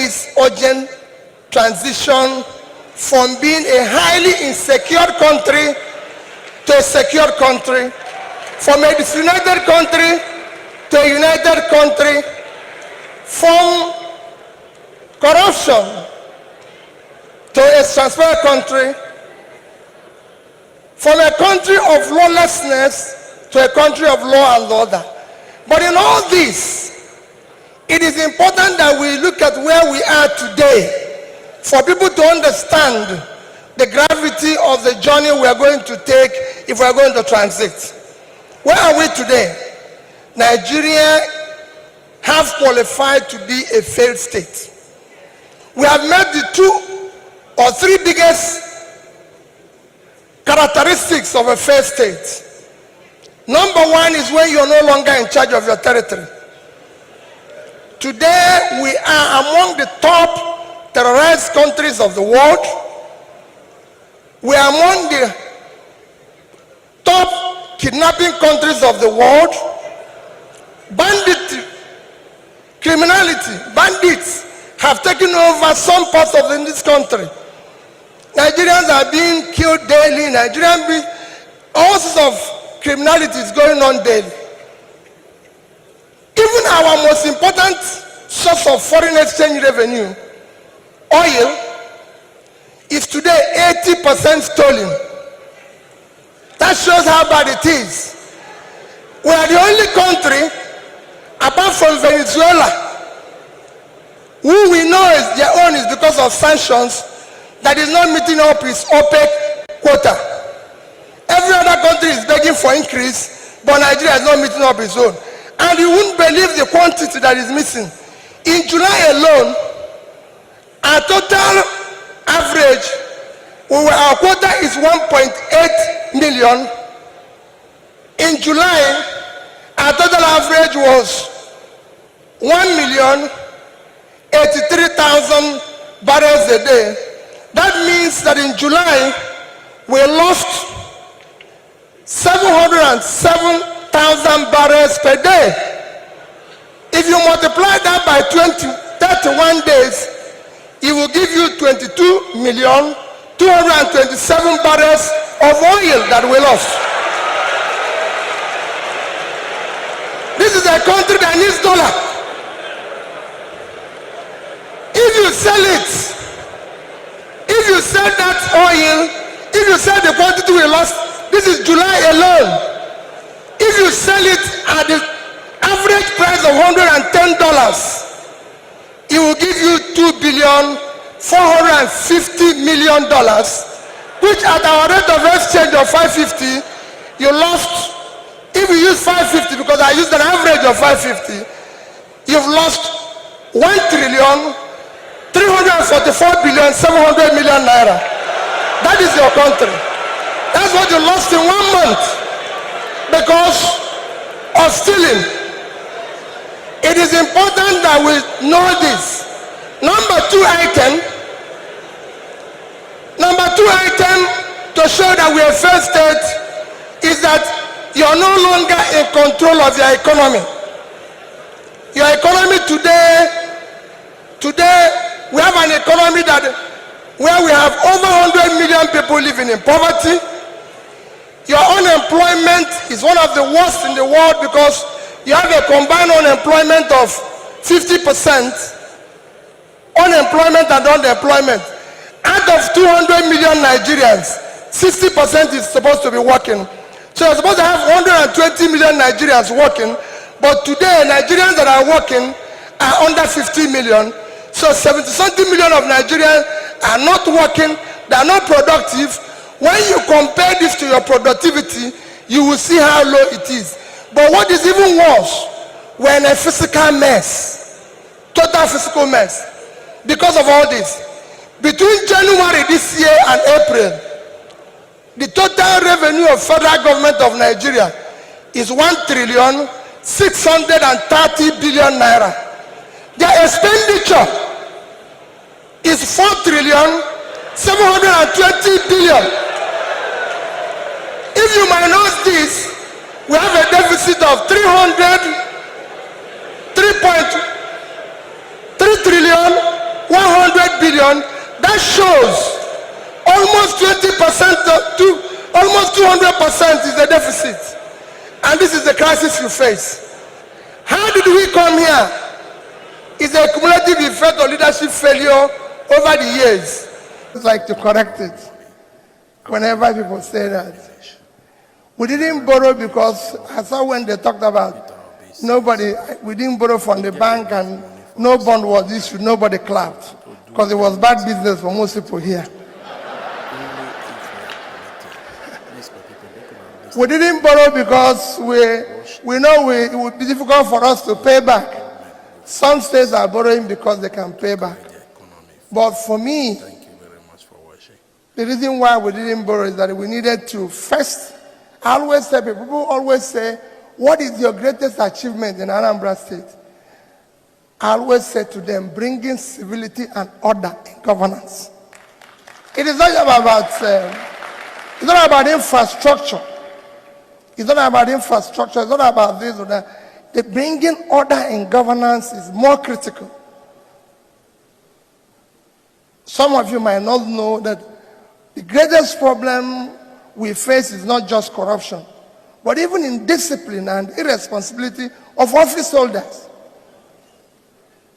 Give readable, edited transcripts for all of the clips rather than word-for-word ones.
needs urgent transition from being a highly insecure country to a secure country, from a disunited country to a united country, from corruption to a transparent country, from a country of lawlessness to a country of law and order. But in all this, it is important that we look at where we are today for people to understand the gravity of the journey we are going to take if we are going to transit. Where are we today? Nigeria have qualified to be a failed state. We have met the 2 or 3 biggest characteristics of a failed state. Number 1 is when you're no longer in charge of your territory. Today, we are among the top terrorized countries of the world. We are among the top kidnapping countries of the world. Banditry, criminality, bandits have taken over some parts of this country. Nigerians are being killed daily. All sorts of criminality is going on daily. Even our most important source of foreign exchange revenue, oil, is today 80% stolen. That shows how bad it is. We are the only country, apart from Venezuela, who we know is their own is because of sanctions, that is not meeting up its OPEC quota. Every other country is begging for increase, but Nigeria is not meeting up its own. And you wouldn't believe the quantity that is missing. In July alone, our total average, our quota is 1.8 million. In July, our total average was 1,083,000 barrels a day. That means that in July, we lost 707,000 barrels per day. If you multiply that by 31 days, it will give you 22,227 barrels of oil that we lost. This is a country that needs dollar. If you sell it, if you sell that oil, if you sell the quantity we lost, this is July alone. If you sell it at the average price of $110, it will give you $2,450,000,000, which at our rate of exchange of 550, you lost. If you use 550, because I used an average of 550, you've lost 1,344,700,000,000 naira. That is your country. That's what you lost in 1 month because of stealing. It is important that we know this. Number two item to show that we are failed state is that you are no longer in control of your economy. Your economy today, we have an economy where we have over 100 million people living in poverty. Your unemployment is one of the worst in the world because you have a combined unemployment of 50%, unemployment and underemployment. Out of 200 million Nigerians, 60% is supposed to be working. So you're supposed to have 120 million Nigerians working, but today Nigerians that are working are under 50 million. So 70-something million of Nigerians are not working, they are not productive. When you compare this to your productivity, you will see how low it is. But what is even worse, we're in a physical mess, total physical mess, because of all this. Between January this year and April, the total revenue of federal government of Nigeria is 1,630,000,000,000 naira. Their expenditure is 4,720,000,000,000. If you minus this, we have a deficit of 3.3 trillion 100 billion, that shows almost 20% to almost 200% is the deficit. And this is the crisis you face. How did we come here? It's a cumulative effect of leadership failure over the years. I'd like to correct it whenever people say that. We didn't borrow because I saw when they talked about we didn't borrow from the bank and no bond was issued, nobody clapped because it was bad business for most people here. We didn't borrow because we know it would be difficult for us to pay back. Some states are borrowing because they can pay back. But for me, the reason why we didn't borrow is that we needed to first, I always tell people always say, what is your greatest achievement in Anambra State? I always say to them, bringing civility and order in governance. It is not about infrastructure. It's not about infrastructure. It's not about this or that. The bringing order in governance is more critical. Some of you might not know that the greatest problem we face is not just corruption, but even indiscipline and irresponsibility of office holders.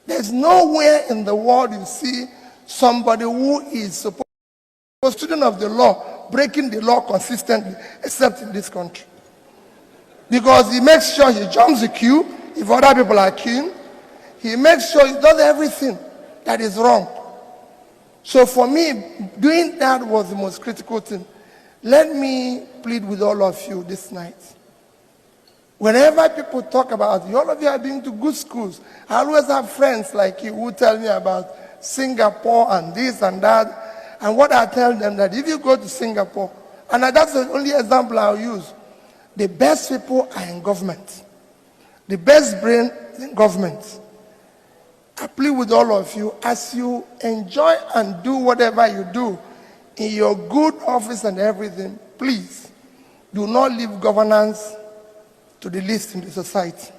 There's nowhere in the world you see somebody who is supposed to be a student of the law breaking the law consistently, except in this country. Because he makes sure he jumps the queue if other people are queuing. He makes sure he does everything that is wrong. So for me, doing that was the most critical thing. Let me plead with all of you this night. Whenever people talk about you, all of you are being to good schools. I always have friends like you who tell me about Singapore and this and that. And what I tell them that if you go to Singapore, and that's the only example I'll use, the best people are in government. The best brain is in government. I plead with all of you, as you enjoy and do whatever you do in your good office and everything, please do not leave governance to the least in the society.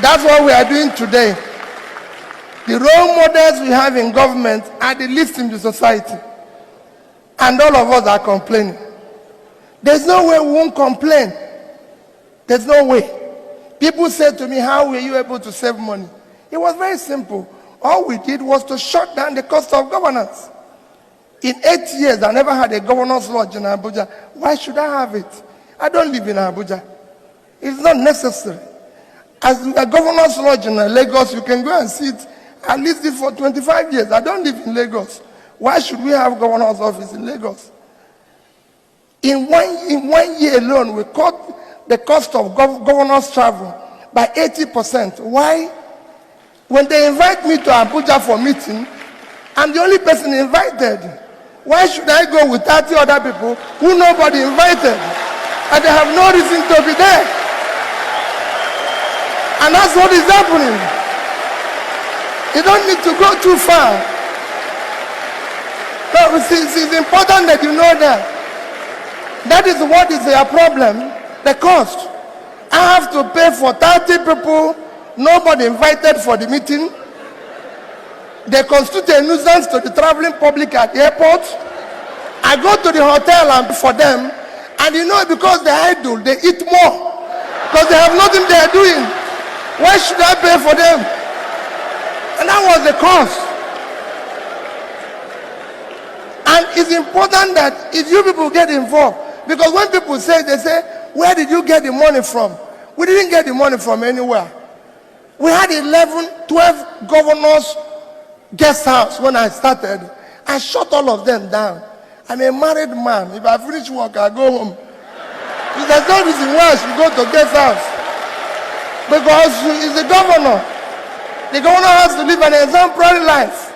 That's what we are doing today. The role models we have in government are the least in the society. And all of us are complaining. There's no way we won't complain. There's no way. People say to me, how were you able to save money? It was very simple. All we did was to shut down the cost of governance. In 8 years, I never had a governor's lodge in Abuja. Why should I have it? I don't live in Abuja. It's not necessary. As a governor's lodge in Lagos, you can go and see it. I lived it for 25 years. I don't live in Lagos. Why should we have governor's office in Lagos? In one year alone, we cut the cost of governor's travel by 80%. Why? When they invite me to Abuja for meeting, I'm the only person invited. Why should I go with 30 other people who nobody invited? And they have no reason to be there. And that's what is happening. You don't need to go too far. No, it's important that you know that. That is what is their problem, the cost. I have to pay for 30 people, nobody invited for the meeting. They constitute a nuisance to the traveling public at the airport. I go to the hotel and for them, and you know, because they're idle, they eat more. Because they have nothing they are doing. Why should I pay for them? And that was the cost. And it's important that if you people get involved, because when people say, they say, where did you get the money from? We didn't get the money from anywhere. We had 12 governors guest house when I started. I shut all of them down. I'm a married man. If I finish work, I go home. There's no reason why I should go to guest house. Because he's the governor. The governor has to live an exemplary life.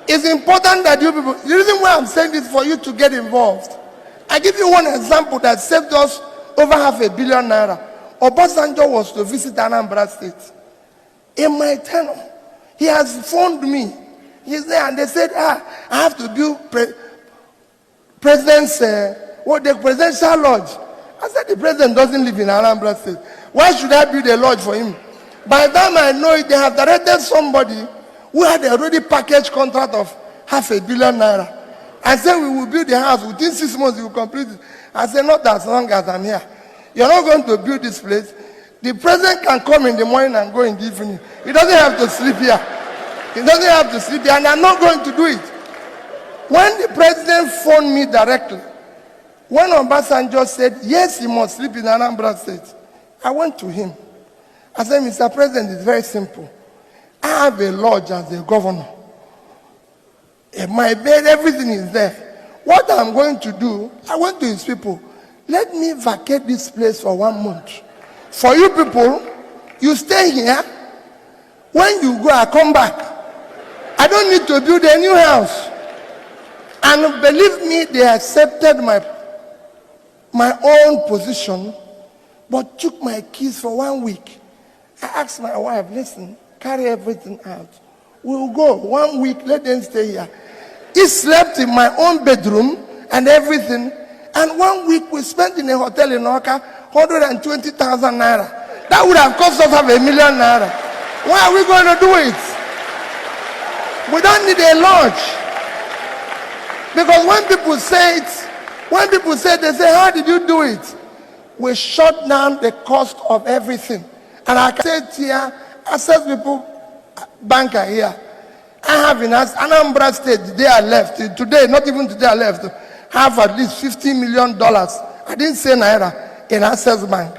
It's important that you people, the reason why I'm saying this is for you to get involved. I give you one example that saved us over $500 million. Obasanjo was to visit Anambra State. In my tenure, he has phoned me. He's there and they said, I have to build the presidential lodge. I said, the president doesn't live in Anambra State. Why should I build a lodge for him? By the time I know it, they have directed somebody who had already packaged contract of $500 million. I said, we will build the house. Within 6 months, we will complete it. I said, not as long as I'm here. You're not going to build this place. The president can come in the morning and go in the evening. He doesn't have to sleep here. He doesn't have to sleep here, and I'm not going to do it. When the president phoned me directly, when Obasanjo said, yes, he must sleep in Anambra State, I went to him. I said, Mr. President, it's very simple. I have a lodge as a governor. My bed, everything is there. What I'm going to do, I went to his people, let me vacate this place for 1 month. For you people, you stay here. When you go, I come back. I don't need to build a new house. And believe me, they accepted my own position, but took my keys for 1 week. I asked my wife, listen, carry everything out. We'll go 1 week, let them stay here. He slept in my own bedroom and everything. And 1 week we spent in a hotel in Oka, 120,000 naira. That would have cost us $500,000. Why are we going to do it? We don't need a lodge. Because when people say it, they say, how did you do it? We shut down the cost of everything. And I can say here, access people, banker here. I have in Anambra State, the day I left, today, not even today I left, have at least $50 million. I didn't say naira in Access Bank.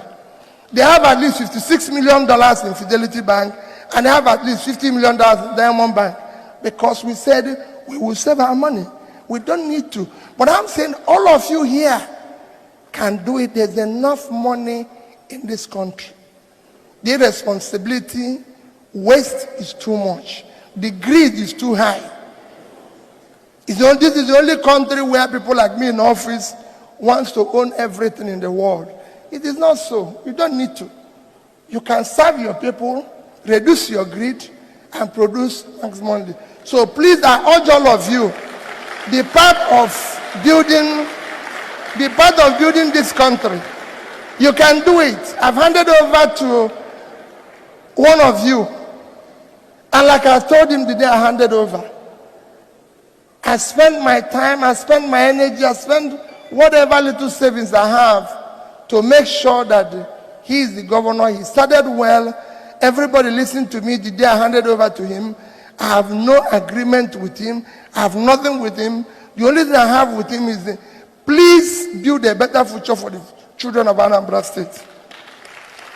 They have at least $56 million in Fidelity Bank, and they have at least $50 million in Diamond Bank. Because we said we will save our money. We don't need to. But I'm saying all of you here can do it. There's enough money in this country. The responsibility, waste is too much. The greed is too high. This is the only country where people like me in office wants to own everything in the world. It is not so. You don't need to. You can serve your people, reduce your greed, and produce maximum. So please, I urge all of you, the part of building this country, you can do it. I've handed over to one of you, and like I told him the day I handed over, I spent my time, I spent my energy, I spent whatever little savings I have to make sure that he is the governor. He started well. Everybody listened to me the day I handed over to him. I have no agreement with him. I have nothing with him. The only thing I have with him is, please build a better future for the children of Anambra State.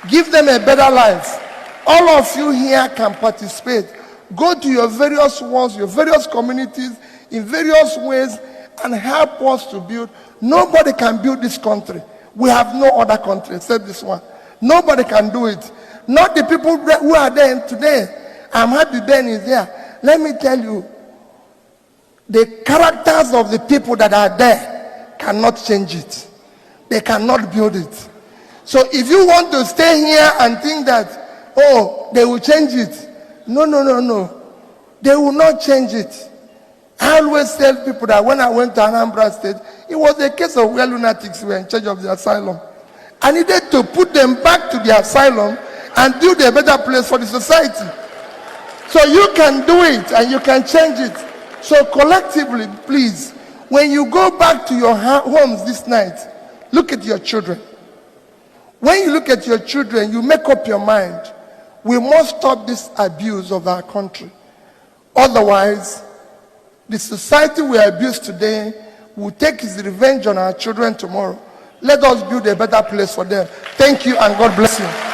Give them a better life. All of you here can participate. Go to your various wards, your various communities, in various ways, and help us to build. Nobody can build this country. We have no other country except this one. Nobody can do it. Not the people who are there today. I'm happy Ben is there. Let me tell you, the characters of the people that are there cannot change it. They cannot build it. So if you want to stay here and think that, oh, they will change it. No. They will not change it. I always tell people that when I went to Anambra State, it was a case of where lunatics were in charge of the asylum. I needed to put them back to the asylum and build a better place for the society. So you can do it and you can change it. So collectively, please, when you go back to your homes this night, look at your children. When you look at your children, you make up your mind. We must stop this abuse of our country. Otherwise, the society we abuse today will take its revenge on our children tomorrow. Let us build a better place for them. Thank you and God bless you.